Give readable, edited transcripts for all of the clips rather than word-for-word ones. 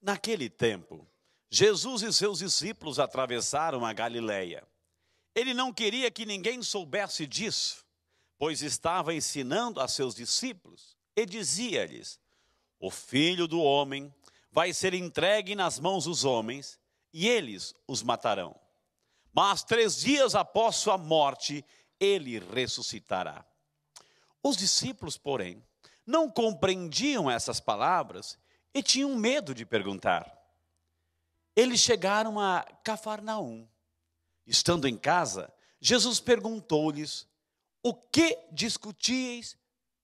Naquele tempo, Jesus e seus discípulos atravessaram a Galileia. Ele não queria que ninguém soubesse disso, pois estava ensinando a seus discípulos e dizia-lhes: o Filho do Homem vai ser entregue nas mãos dos homens e eles os matarão. Mas 3 dias após sua morte, ele ressuscitará. Os discípulos, porém, não compreendiam essas palavras e tinham medo de perguntar. Eles chegaram a Cafarnaum. Estando em casa, Jesus perguntou-lhes: o que discutíeis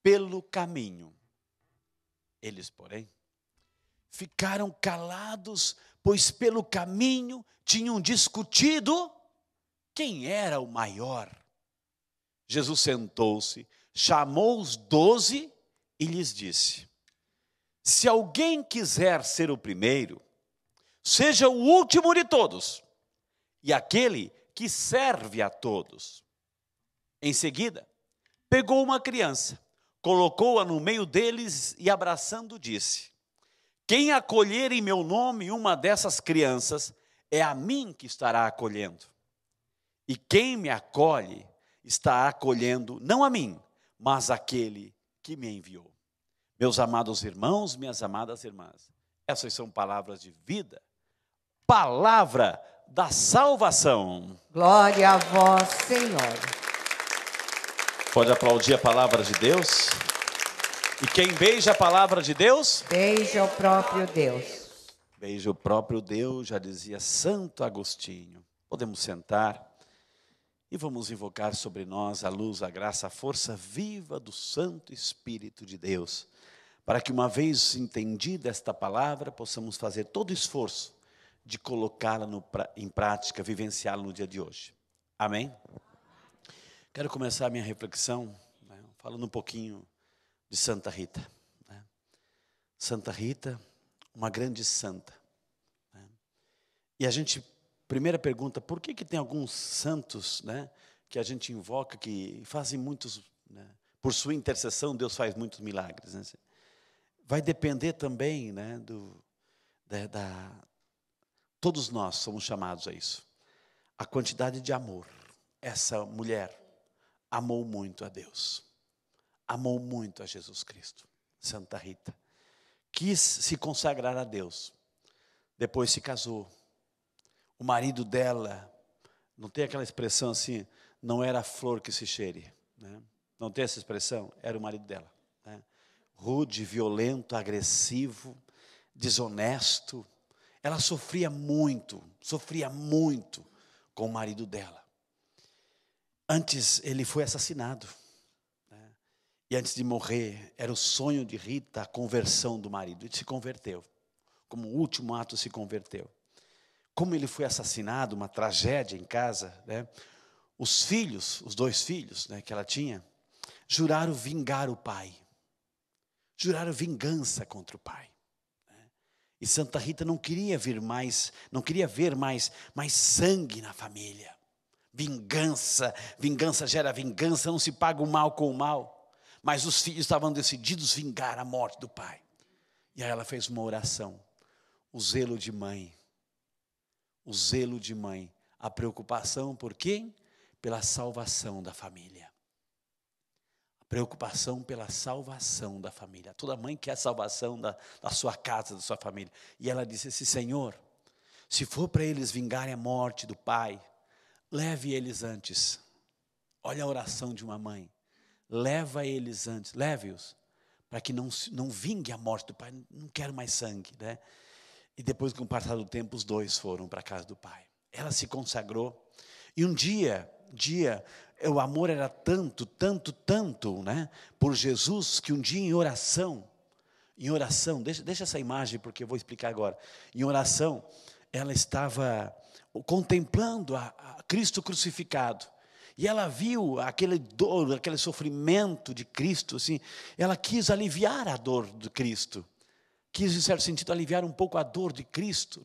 pelo caminho? Eles, porém, ficaram calados, pois pelo caminho tinham discutido quem era o maior. Jesus sentou-se, chamou os 12 e lhes disse: se alguém quiser ser o primeiro, seja o último de todos e aquele que serve a todos. Em seguida, pegou uma criança, colocou-a no meio deles e, abraçando, disse: quem acolher em meu nome uma dessas crianças, é a mim que estará acolhendo. E quem me acolhe, está acolhendo não a mim, mas aquele que me enviou. Meus amados irmãos, minhas amadas irmãs, essas são palavras de vida, palavra da salvação. Glória a vós, Senhor. Pode aplaudir a palavra de Deus? E quem beija a palavra de Deus? Beija o próprio Deus. Beija o próprio Deus, já dizia Santo Agostinho. Podemos sentar e vamos invocar sobre nós a luz, a graça, a força viva do Santo Espírito de Deus, para que, uma vez entendida esta palavra, possamos fazer todo o esforço de colocá-la em prática, vivenciá-la no dia de hoje. Amém? Quero começar a minha reflexão, falando um pouquinho de Santa Rita. Santa Rita, uma grande santa. E a gente, primeira pergunta, por que tem alguns santos, que a gente invoca, que fazem muitos, por sua intercessão, Deus faz muitos milagres. Vai depender também, todos nós somos chamados a isso. A quantidade de amor. Essa mulher amou muito a Deus. Amou muito a Jesus Cristo. Santa Rita. Quis se consagrar a Deus. Depois se casou. O marido dela, não tem aquela expressão assim, não era a flor que se cheire. Não tem essa expressão? Era o marido dela. Rude, violento, agressivo, desonesto. Ela sofria muito com o marido dela. Antes ele foi assassinado. E antes de morrer, era o sonho de Rita a conversão do marido. Ele se converteu. Como último ato, se converteu. Como ele foi assassinado, uma tragédia em casa, os filhos, os 2 filhos que ela tinha, juraram vingar o pai. Juraram vingança contra o pai. E Santa Rita não queria ver mais sangue na família. Vingança gera vingança, não se paga o mal com o mal. Mas os filhos estavam decididos a vingar a morte do pai. E aí ela fez uma oração. O zelo de mãe. A preocupação por quem? Pela salvação da família. A preocupação pela salvação da família. Toda mãe quer a salvação da sua casa, da sua família. E ela disse assim: Senhor, se for para eles vingarem a morte do pai, leve eles antes. Olha a oração de uma mãe. Leva eles antes, leve-os, para que não vingue a morte do pai. Não quero mais sangue, E depois, com o passar do tempo, os 2 foram para a casa do pai. Ela se consagrou. E um dia, o amor era tanto, por Jesus, que um dia em oração, deixa essa imagem, porque eu vou explicar agora. Em oração, ela estava contemplando a Cristo crucificado. E ela viu aquele dor, aquele sofrimento de Cristo, assim, ela quis aliviar a dor de Cristo. Quis, em certo sentido, aliviar um pouco a dor de Cristo.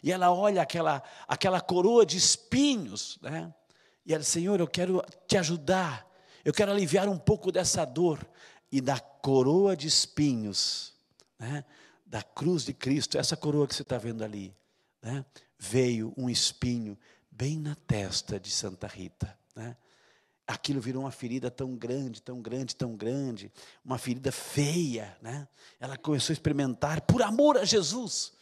E ela olha aquela coroa de espinhos. E ela diz: Senhor, eu quero te ajudar. Eu quero aliviar um pouco dessa dor. E da coroa de espinhos, da cruz de Cristo, essa coroa que você está vendo ali, né, veio um espinho bem na testa de Santa Rita, né? Aquilo virou uma ferida tão grande, tão grande, tão grande, uma ferida feia, né? Ela começou a experimentar, por amor a Jesus,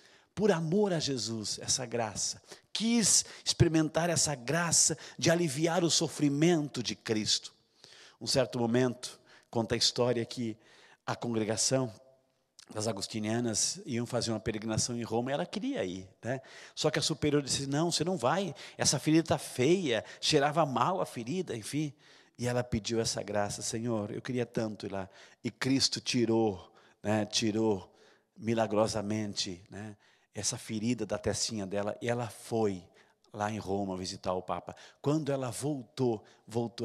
essa graça. Quis experimentar essa graça de aliviar o sofrimento de Cristo. Um certo momento, conta a história que a congregação das agostinianas iam fazer uma peregrinação em Roma, e ela queria ir, né? Só que a superior disse, não, você não vai, essa ferida está feia, cheirava mal a ferida, enfim. E ela pediu essa graça, Senhor, eu queria tanto ir lá. E Cristo tirou, né, tirou milagrosamente, né, essa ferida da testinha dela, e ela foi lá em Roma visitar o Papa. Quando ela voltou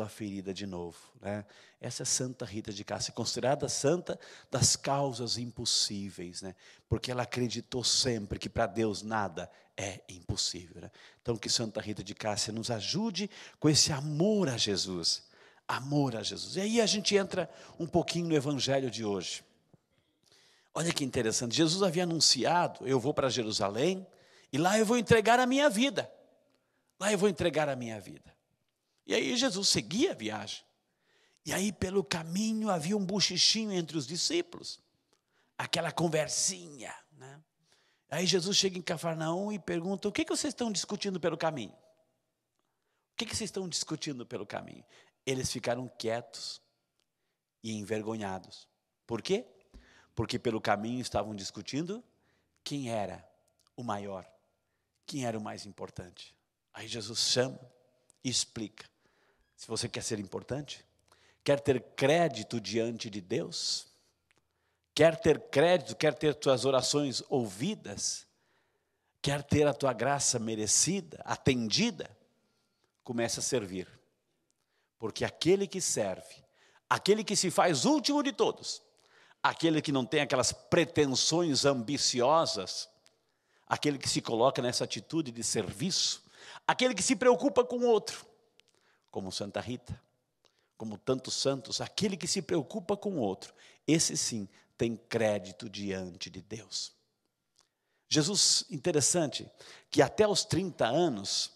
a ferida de novo, né? Essa é Santa Rita de Cássia, considerada santa das causas impossíveis, né? Porque ela acreditou sempre que para Deus nada é impossível, né? Então que Santa Rita de Cássia nos ajude com esse amor a Jesus, amor a Jesus. E aí a gente entra um pouquinho no evangelho de hoje. Olha que interessante, Jesus havia anunciado, eu vou para Jerusalém, e lá eu vou entregar a minha vida. Lá eu vou entregar a minha vida. E aí Jesus seguia a viagem. E aí pelo caminho havia um buchichinho entre os discípulos. Aquela conversinha, né? Aí Jesus chega em Cafarnaum e pergunta, o que vocês estão discutindo pelo caminho? O que vocês estão discutindo pelo caminho? Eles ficaram quietos e envergonhados. Por quê? Porque pelo caminho estavam discutindo quem era o maior, quem era o mais importante. Aí Jesus chama e explica. Se você quer ser importante, quer ter crédito diante de Deus, quer ter crédito, quer ter tuas orações ouvidas, quer ter a tua graça merecida, atendida, comece a servir. Porque aquele que serve, aquele que se faz último de todos, aquele que não tem aquelas pretensões ambiciosas, aquele que se coloca nessa atitude de serviço, aquele que se preocupa com o outro, como Santa Rita, como tantos santos, aquele que se preocupa com o outro, esse sim tem crédito diante de Deus. Jesus, interessante, que até os 30 anos,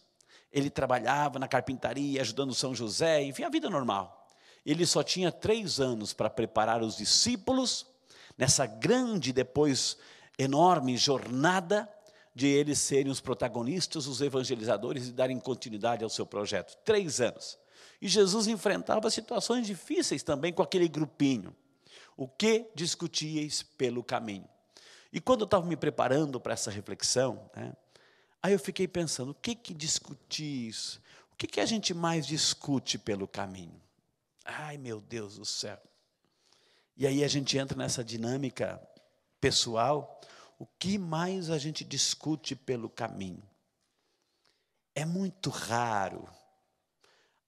ele trabalhava na carpintaria, ajudando São José, enfim, a vida normal. Ele só tinha 3 anos para preparar os discípulos, nessa grande, depois, enorme jornada, de eles serem os protagonistas, os evangelizadores e darem continuidade ao seu projeto. 3 anos. E Jesus enfrentava situações difíceis também com aquele grupinho. O que discutíeis pelo caminho? E quando eu estava me preparando para essa reflexão, né, aí eu fiquei pensando, o que discutis? O que a gente mais discute pelo caminho? Ai, meu Deus do céu. E aí a gente entra nessa dinâmica pessoal. O que mais a gente discute pelo caminho? É muito raro.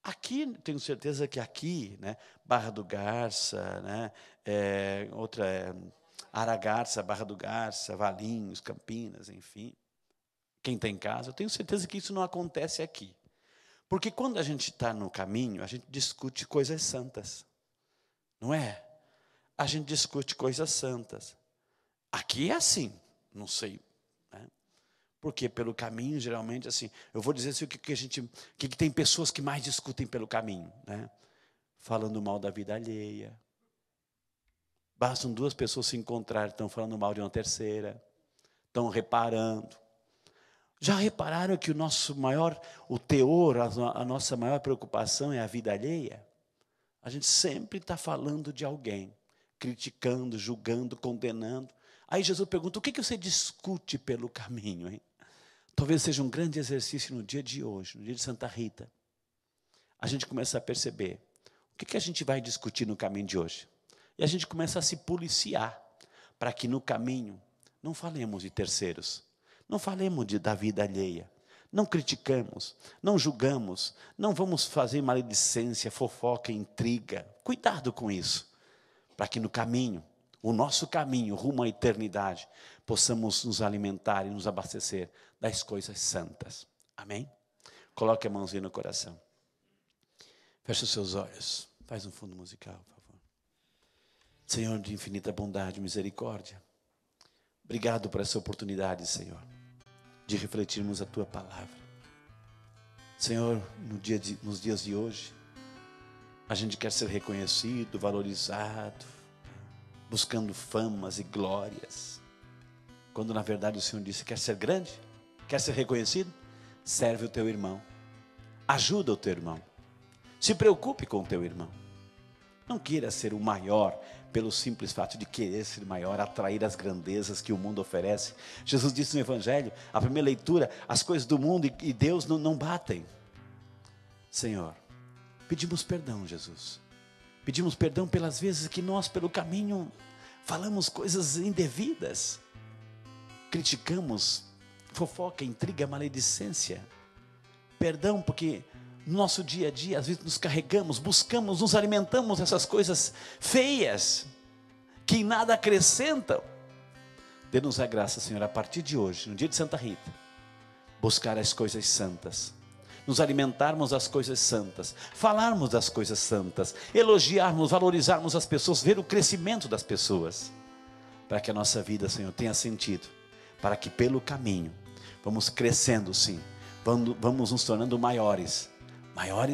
Aqui, tenho certeza que aqui, né, Barra do Garça, né, Aragarça, Barra do Garça, Valinhos, Campinas, enfim. Quem tem casa, eu tenho certeza que isso não acontece aqui. Porque quando a gente está no caminho, a gente discute coisas santas. Não é? A gente discute coisas santas. Aqui é assim, não sei, né? Porque pelo caminho, geralmente, assim, eu vou dizer assim, o que tem pessoas que mais discutem pelo caminho, né? Falando mal da vida alheia. Bastam 2 pessoas se encontrarem, estão falando mal de uma terceira, estão reparando. Já repararam que o teor, a nossa maior preocupação é a vida alheia? A gente sempre está falando de alguém, criticando, julgando, condenando. Aí Jesus pergunta, o que você discute pelo caminho, hein? Talvez seja um grande exercício no dia de hoje, no dia de Santa Rita. A gente começa a perceber, o que a gente vai discutir no caminho de hoje? E a gente começa a se policiar, para que no caminho não falemos de terceiros, não falemos da vida alheia, não criticamos, não julgamos, não vamos fazer maledicência, fofoca, intriga. Cuidado com isso, para que no caminho, o nosso caminho rumo à eternidade, possamos nos alimentar e nos abastecer das coisas santas. Amém? Coloque a mãozinha no coração. Feche os seus olhos. Faz um fundo musical, por favor. Senhor de infinita bondade e misericórdia, Obrigado por essa oportunidade, Senhor, de refletirmos a Tua palavra. Senhor, nos dias de hoje, a gente quer ser reconhecido, valorizado, buscando famas e glórias, quando na verdade o Senhor disse: quer ser grande? Quer ser reconhecido? Serve o teu irmão, ajuda o teu irmão, se preocupe com o teu irmão. Não queira ser o maior pelo simples fato de querer ser maior, atrair as grandezas que o mundo oferece. Jesus disse no Evangelho, a primeira leitura, as coisas do mundo e Deus não batem. Senhor, pedimos perdão, Jesus. Pedimos perdão pelas vezes que nós, pelo caminho, falamos coisas indevidas. Criticamos, fofoca, intriga, maledicência. Perdão porque no nosso dia a dia, às vezes nos carregamos, buscamos, nos alimentamos dessas coisas feias, que em nada acrescentam. Dê-nos a graça, Senhor, a partir de hoje, no dia de Santa Rita, buscar as coisas santas, nos alimentarmos das coisas santas, falarmos das coisas santas, elogiarmos, valorizarmos as pessoas, ver o crescimento das pessoas, para que a nossa vida, Senhor, tenha sentido, para que pelo caminho, vamos crescendo sim, vamos nos tornando maiores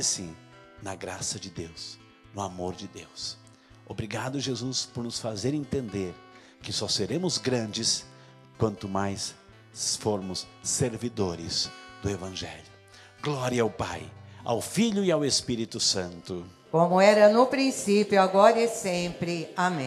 sim, na graça de Deus, no amor de Deus. Obrigado, Jesus, por nos fazer entender que só seremos grandes quanto mais formos servidores do Evangelho. Glória ao Pai, ao Filho e ao Espírito Santo. Como era no princípio, agora e sempre. Amém.